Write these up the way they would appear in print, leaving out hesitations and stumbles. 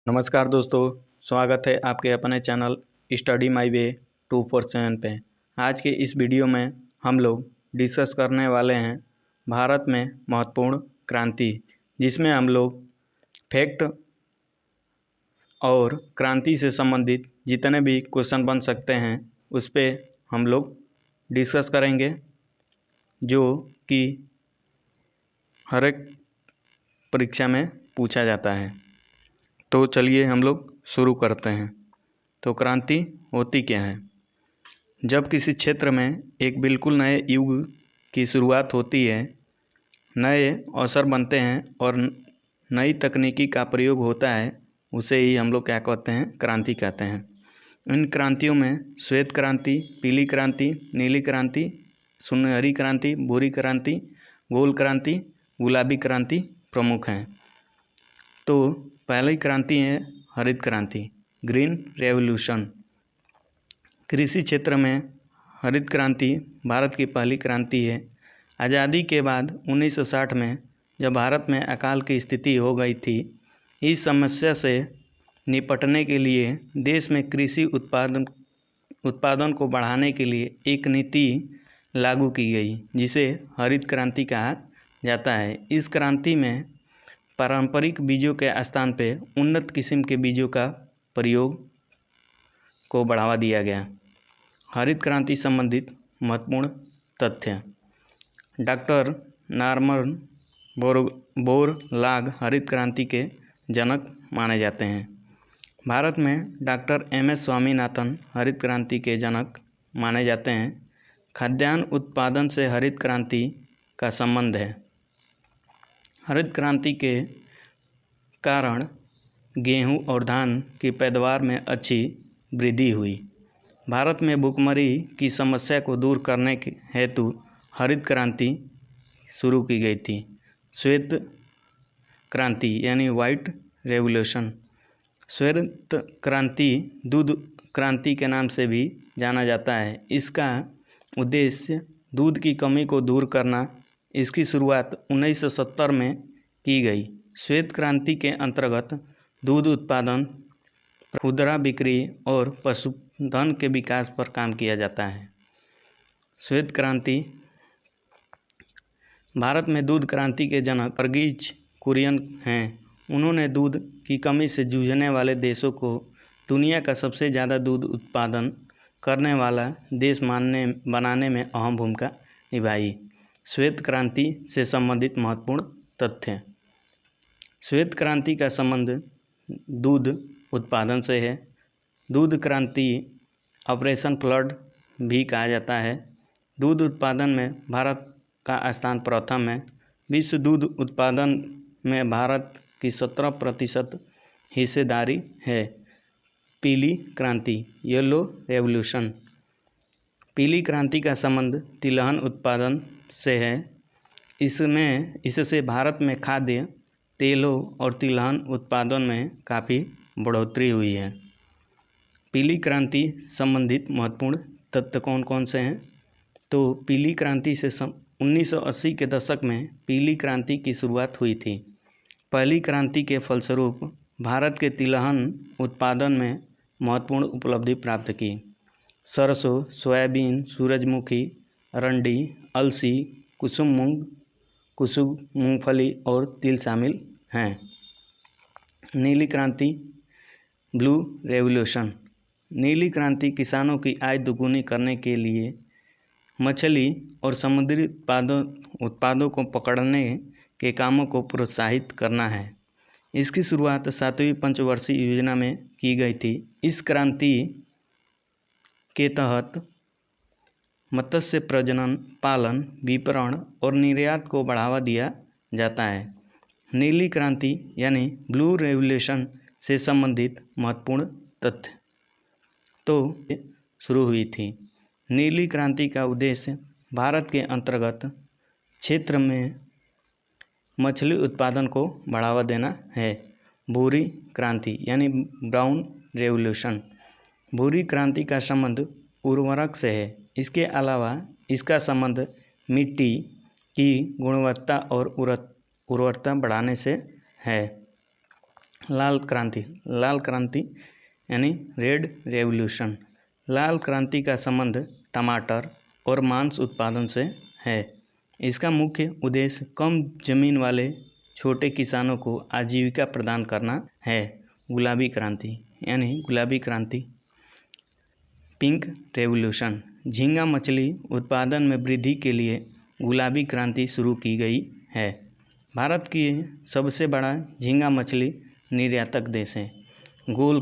नमस्कार दोस्तों, स्वागत है आपके अपने चैनल स्टडी माई वे 247 पे। आज के इस वीडियो में हम लोग डिस्कस करने वाले हैं भारत में महत्वपूर्ण क्रांति, जिसमें हम लोग फैक्ट और क्रांति से संबंधित जितने भी क्वेश्चन बन सकते हैं उस पर हम लोग डिस्कस करेंगे, जो कि हर एक परीक्षा में पूछा जाता है। तो चलिए हम लोग शुरू करते हैं। तो क्रांति होती क्या है? जब किसी क्षेत्र में एक बिल्कुल नए युग की शुरुआत होती है, नए अवसर बनते हैं और नई तकनीकी का प्रयोग होता है, उसे ही हम लोग क्या कहते हैं? क्रांति कहते हैं। इन क्रांतियों में श्वेत क्रांति, पीली क्रांति, नीली क्रांति, सुनहरी क्रांति, भूरी क्रांति, गोल क्रांति, गुलाबी क्रांति प्रमुख हैं। तो पहली क्रांति है हरित क्रांति, ग्रीन रेवोल्यूशन। कृषि क्षेत्र में हरित क्रांति भारत की पहली क्रांति है। आज़ादी के बाद 1960 में जब भारत में अकाल की स्थिति हो गई थी, इस समस्या से निपटने के लिए देश में कृषि उत्पादन को बढ़ाने के लिए एक नीति लागू की गई, जिसे हरित क्रांति कहा जाता है। इस क्रांति में पारंपरिक बीजों के स्थान पे उन्नत किस्म के बीजों का प्रयोग को बढ़ावा दिया गया। हरित क्रांति संबंधित महत्वपूर्ण तथ्य। डॉक्टर नॉर्मन बोरलाग हरित क्रांति के जनक माने जाते हैं। भारत में डॉक्टर MS स्वामीनाथन हरित क्रांति के जनक माने जाते हैं। खाद्यान्न उत्पादन से हरित क्रांति का संबंध है। हरित क्रांति के कारण गेहूं और धान की पैदावार में अच्छी वृद्धि हुई। भारत में भूखमरी की समस्या को दूर करने के हेतु हरित क्रांति शुरू की गई थी। श्वेत क्रांति यानी वाइट रेवोल्यूशन। श्वेत क्रांति दूध क्रांति के नाम से भी जाना जाता है। इसका उद्देश्य दूध की कमी को दूर करना। इसकी शुरुआत 1970 में की गई। श्वेत क्रांति के अंतर्गत दूध उत्पादन, खुदरा बिक्री और पशुधन के विकास पर काम किया जाता है। श्वेत क्रांति। भारत में दूध क्रांति के जनक वर्गीज कुरियन हैं। उन्होंने दूध की कमी से जूझने वाले देशों को दुनिया का सबसे ज़्यादा दूध उत्पादन करने वाला देश बनाने में अहम भूमिका निभाई। श्वेत क्रांति से संबंधित महत्वपूर्ण तथ्य। श्वेत क्रांति का संबंध दूध उत्पादन से है। दूध क्रांति ऑपरेशन फ्लड भी कहा जाता है। दूध उत्पादन में भारत का स्थान प्रथम है। विश्व दूध उत्पादन में भारत की 17% हिस्सेदारी है। पीली क्रांति, येलो रेवोल्यूशन। पीली क्रांति का संबंध तिलहन उत्पादन से है। इससे भारत में खाद्य तेलों और तिलहन उत्पादन में काफ़ी बढ़ोतरी हुई है। पीली क्रांति संबंधित महत्वपूर्ण तथ्य कौन कौन से हैं? तो पीली क्रांति से 1980 के दशक में पीली क्रांति की शुरुआत हुई थी। पहली क्रांति के फलस्वरूप भारत के तिलहन उत्पादन में महत्वपूर्ण उपलब्धि प्राप्त की। सरसों, सोयाबीन, सूरजमुखी, अरंडी, अलसी, कुसुम मूंगफली और तिल शामिल हैं। नीली क्रांति, ब्लू रेवोल्यूशन। नीली क्रांति किसानों की आय दोगुनी करने के लिए मछली और समुद्री उत्पादों को पकड़ने के कामों को प्रोत्साहित करना है। इसकी शुरुआत 7वीं पंचवर्षीय योजना में की गई थी। इस क्रांति के तहत मत्स्य प्रजनन, पालन, विपणन और निर्यात को बढ़ावा दिया जाता है। नीली क्रांति यानी ब्लू रेवोल्यूशन से संबंधित महत्वपूर्ण तथ्य तो शुरू हुई थी। नीली क्रांति का उद्देश्य भारत के अंतर्गत क्षेत्र में मछली उत्पादन को बढ़ावा देना है। भूरी क्रांति यानी ब्राउन रेवोल्यूशन। भूरी क्रांति का संबंध उर्वरक से है। इसके अलावा इसका संबंध मिट्टी की गुणवत्ता और उर्वरता बढ़ाने से है। लाल क्रांति यानी रेड रेवोल्यूशन। लाल क्रांति का संबंध टमाटर और मांस उत्पादन से है। इसका मुख्य उद्देश्य कम जमीन वाले छोटे किसानों को आजीविका प्रदान करना है। गुलाबी क्रांति पिंक रेवोल्यूशन। झींगा मछली उत्पादन में वृद्धि के लिए गुलाबी क्रांति शुरू की गई है। भारत की सबसे बड़ा झींगा मछली निर्यातक देश है। गोल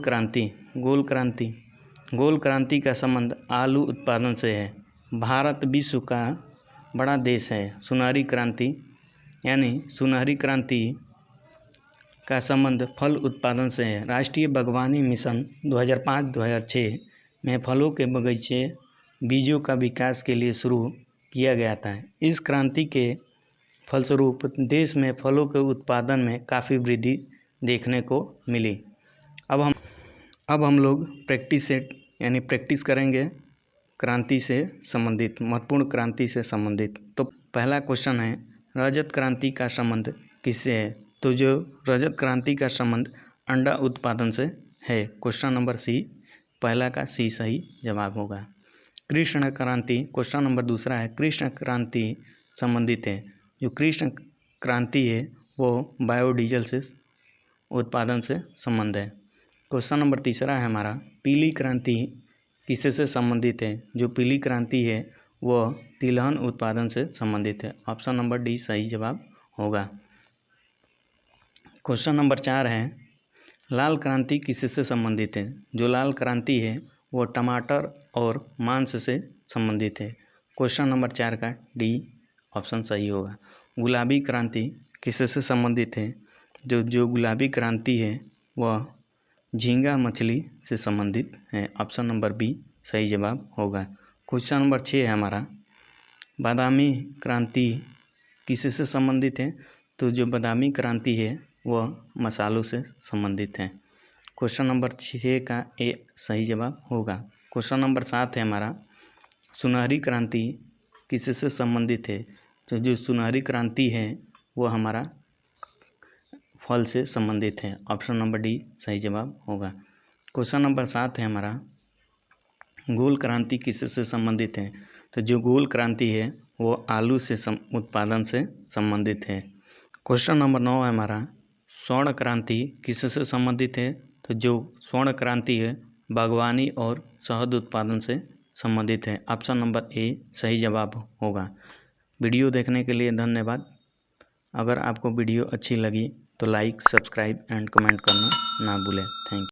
क्रांति का संबंध आलू उत्पादन से है। भारत विश्व का बड़ा देश है। सुनहरी क्रांति का संबंध फल उत्पादन से है। राष्ट्रीय बागवानी मिशन 2005-2006 में फलों के बगीचे बीजों का विकास के लिए शुरू किया गया था। इस क्रांति के फलस्वरूप देश में फलों के उत्पादन में काफ़ी वृद्धि देखने को मिली। अब हम लोग प्रैक्टिस करेंगे क्रांति से संबंधित, महत्वपूर्ण क्रांति से संबंधित। तो पहला क्वेश्चन है, रजत क्रांति का संबंध किससे है? तो जो रजत क्रांति का संबंध अंडा उत्पादन से है। क्वेश्चन नंबर सी, पहला का सी सही जवाब होगा। कृष्ण क्रांति, क्वेश्चन नंबर दूसरा है, कृष्ण क्रांति संबंधित है। जो कृष्ण क्रांति है वो बायोडीजल से उत्पादन से संबंध है। क्वेश्चन नंबर तीसरा है हमारा, पीली क्रांति किससे संबंधित है? जो पीली क्रांति है वह तिलहन उत्पादन से संबंधित है। ऑप्शन नंबर डी सही जवाब होगा। क्वेश्चन नंबर 4 है, लाल क्रांति किससे संबंधित है? जो लाल क्रांति है वो टमाटर और मांस से संबंधित है। क्वेश्चन नंबर 4 का डी ऑप्शन सही होगा। गुलाबी क्रांति किससे संबंधित है? जो गुलाबी क्रांति है वह झींगा मछली से संबंधित है। ऑप्शन नंबर बी सही जवाब होगा। क्वेश्चन नंबर 6 है हमारा, बादामी क्रांति किससे संबंधित है? तो जो बादामी क्रांति है वह मसालों से संबंधित है। क्वेश्चन नंबर 6 का ए सही जवाब होगा। क्वेश्चन नंबर 7 है हमारा, सुनहरी क्रांति किससे संबंधित है? तो जो सुनहरी क्रांति है वो हमारा फल से संबंधित है। ऑप्शन नंबर डी सही जवाब होगा। क्वेश्चन नंबर 7 है हमारा, गोल क्रांति किससे संबंधित है? तो जो गोल क्रांति है वो आलू से उत्पादन से संबंधित है। क्वेश्चन नंबर 9 है हमारा, स्वर्ण क्रांति किससे संबंधित है? तो जो स्वर्ण क्रांति है बागवानी और शहद उत्पादन से संबंधित है। ऑप्शन नंबर ए सही जवाब होगा। वीडियो देखने के लिए धन्यवाद। अगर आपको वीडियो अच्छी लगी तो लाइक, सब्सक्राइब एंड कमेंट करना ना भूलें। Thank you.